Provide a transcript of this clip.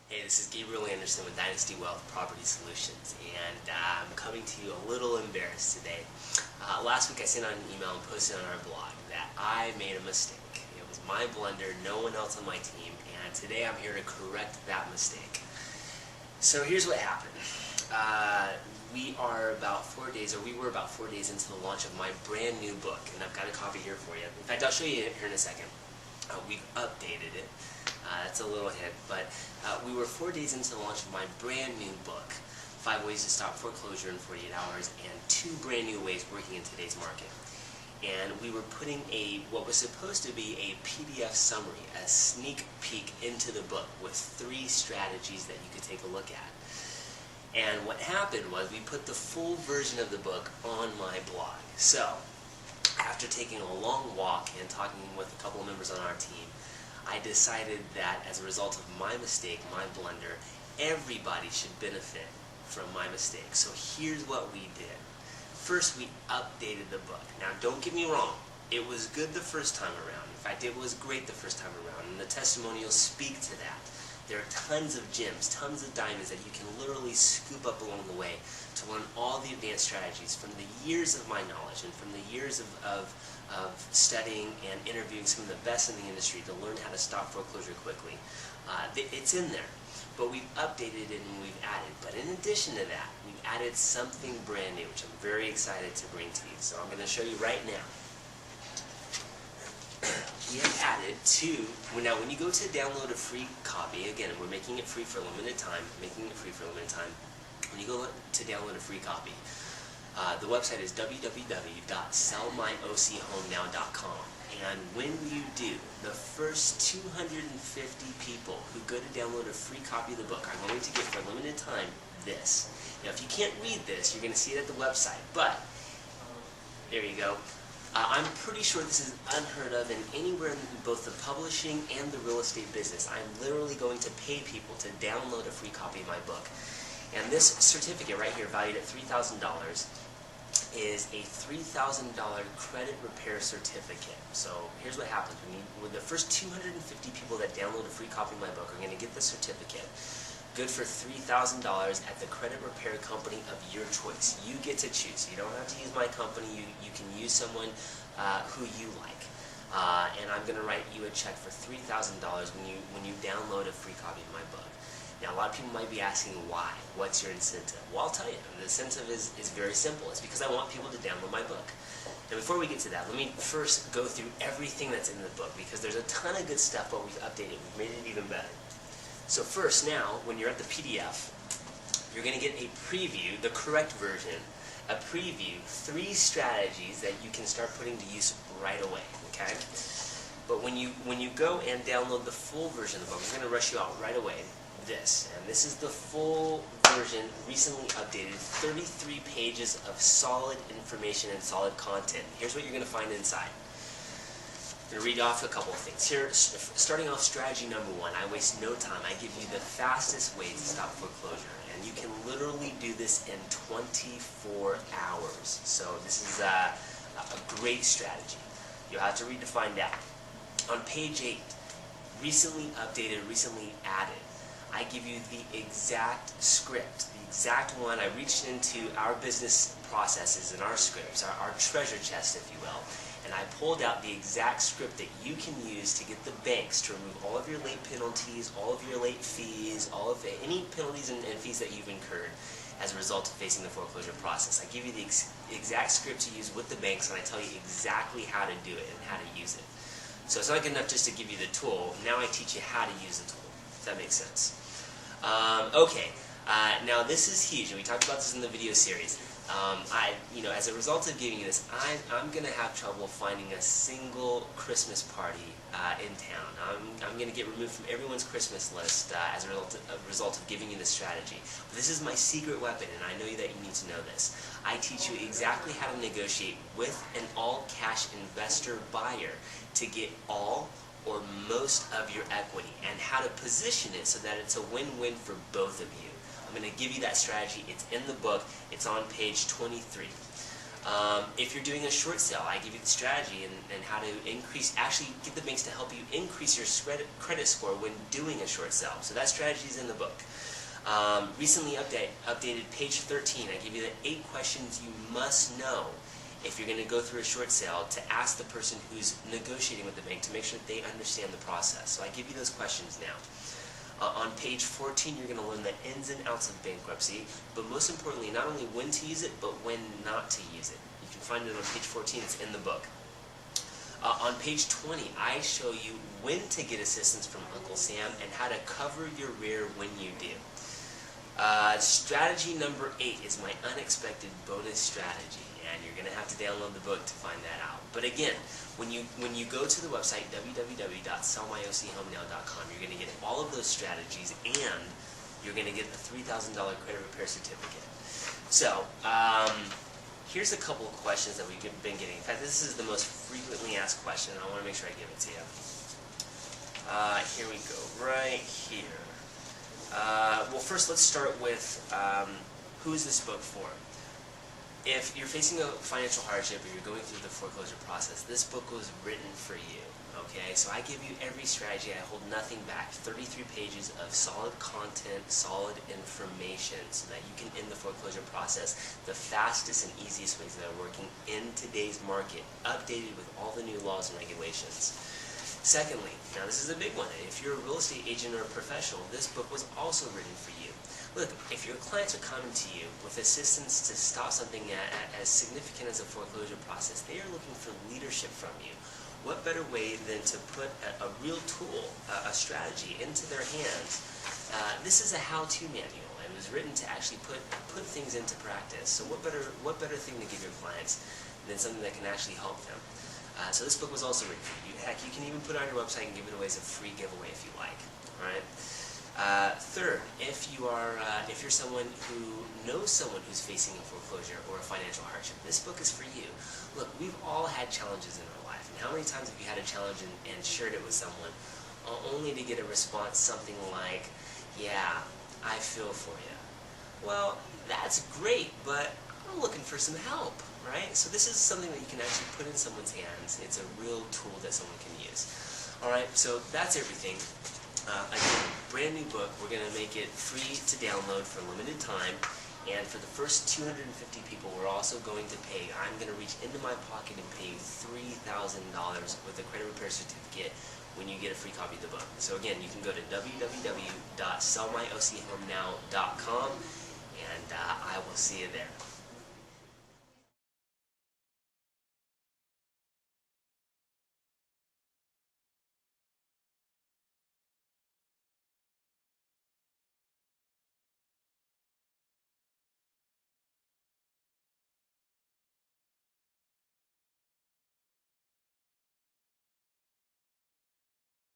Hey, this is Gabriel with Dynasty Wealth Property Solutions, and I'm coming to you a little embarrassed today. Last week I sent out an email and posted on our blog that I made a mistake. It was my blunder, no one else on my team, and today I'm here to correct that mistake. So here's what happened. We were about 4 days into the launch of my brand new book, and I've got a copy here for you. In fact, I'll show you it here in a second. We've updated it. That's a little hint, but we were 4 days into the launch of my brand new book, 5 Ways to Stop Foreclosure in 48 Hours, and 2 brand new ways working in today's market. And we were putting what was supposed to be a PDF summary, a sneak peek into the book with 3 strategies that you could take a look at. And what happened was we put the full version of the book on my blog. So, after taking a long walk and talking with a couple of members on our team, I decided that as a result of my mistake, my blunder, everybody should benefit from my mistake. So here's what we did. First, we updated the book. Now, don't get me wrong. It was good the first time around. In fact, it was great the first time around, and the testimonials speak to that. There are tons of gems, tons of diamonds that you can literally scoop up along the way to learn all the advanced strategies from the years of my knowledge and from the years of studying and interviewing some of the best in the industry to learn how to stop foreclosure quickly. It's in there, but we've updated it and we've added. But in addition to that, we've added something brand new, which I'm very excited to bring to you. So I'm going to show you right now. We have added 2. Now, when you go to download a free copy, again, we're making it free for a limited time. When you go to download a free copy, the website is www.sellmyochomenow.com. And when you do, the first 250 people who go to download a free copy of the book are going to get, for a limited time, this. Now, if you can't read this, you're going to see it at the website. But, there you go. I'm pretty sure this is unheard of in anywhere in both the publishing and the real estate business. I'm literally going to pay people to download a free copy of my book. And this certificate right here, valued at $3,000, is a $3,000 credit repair certificate. So here's what happens. With the first 250 people that download a free copy of my book are going to get the certificate. Good for $3,000 at the credit repair company of your choice. You get to choose. You don't have to use my company. You can use someone who you like. And I'm going to write you a check for $3,000 when you download a free copy of my book. Now, a lot of people might be asking why. What's your incentive? Well, I'll tell you. The incentive is very simple. It's because I want people to download my book. And before we get to that, let me first go through everything that's in the book, because there's a ton of good stuff, but we've updated. We've made it even better. So first, now, when you're at the PDF, you're going to get a preview, the correct version, a preview, 3 strategies that you can start putting to use right away, okay? But when you go and download the full version of the book, I'm going to rush you out right away, this. And this is the full version, recently updated, 33 pages of solid information and solid content. Here's what you're going to find inside. I'm going to read off a couple of things. Here, starting off, strategy number 1, I waste no time. I give you the fastest way to stop foreclosure. And you can literally do this in 24 hours. So this is a great strategy. You'll have to read to find out. On page 8, recently updated, recently added, I give you the exact script, the exact one. I reached into our business processes and our scripts, our treasure chest, if you will, and I pulled out the exact script that you can use to get the banks to remove all of your late penalties, all of your late fees, all of any penalties and fees that you've incurred as a result of facing the foreclosure process. I give you the exact script to use with the banks, and I tell you exactly how to do it and how to use it. So it's not good enough just to give you the tool. Now I teach you how to use the tool, if that makes sense. Okay, now this is huge, and we talked about this in the video series. As a result of giving you this, I'm going to have trouble finding a single Christmas party in town. I'm going to get removed from everyone's Christmas list as a result of giving you this strategy. But this is my secret weapon, and I know that you need to know this. I teach you exactly how to negotiate with an all-cash investor buyer to get all or most of your equity, and how to position it so that it's a win-win for both of you. I'm going to give you that strategy. It's in the book. It's on page 23. If you're doing a short sale, I give you the strategy and how to actually get the banks to help you increase your credit score when doing a short sale. So that strategy is in the book. Recently updated page 13. I give you the 8 questions you must know if you're going to go through a short sale to ask the person who's negotiating with the bank to make sure that they understand the process. So I give you those questions now. On page 14, you're going to learn the ins and outs of bankruptcy, but most importantly, not only when to use it, but when not to use it. You can find it on page 14. It's in the book. On page 20, I show you when to get assistance from Uncle Sam and how to cover your rear when you do. Strategy number 8 is my unexpected bonus strategy, and you're going to have to download the book to find that out. But again, when you go to the website www.sellmyochomenow.com, you're going to get all of those strategies, and you're going to get the $3,000 credit repair certificate. So, here's a couple of questions that we've been getting. In fact, this is the most frequently asked question, and I want to make sure I give it to you. Here we go, right here. Well, first let's start with who is this book for? If you're facing a financial hardship or you're going through the foreclosure process, this book was written for you, okay? So I give you every strategy. I hold nothing back. 33 pages of solid content, solid information so that you can end the foreclosure process the fastest and easiest ways that are working in today's market, updated with all the new laws and regulations. Secondly, now this is a big one. If you're a real estate agent or a professional, this book was also written for you. Look, if your clients are coming to you with assistance to stop something as significant as a foreclosure process, they are looking for leadership from you. What better way than to put a real tool, a strategy, into their hands? This is a how-to manual. It was written to actually put things into practice. So what better thing to give your clients than something that can actually help them? So this book was also written for you. Heck, you can even put it on your website and give it away as a free giveaway if you like. All right. Third, if you're someone who knows someone who's facing a foreclosure or a financial hardship, this book is for you. Look, we've all had challenges in our life, and how many times have you had a challenge and shared it with someone, only to get a response something like, "Yeah, I feel for you." Well, that's great, but I'm looking for some help. Right? So this is something that you can actually put in someone's hands. It's a real tool that someone can use. Alright, so that's everything. Again, brand new book. We're going to make it free to download for a limited time. And for the first 250 people, we're also going to pay. I'm going to reach into my pocket and pay you $3,000 with a credit repair certificate when you get a free copy of the book. So again, you can go to www.sellmyochomenow.com, and I will see you there.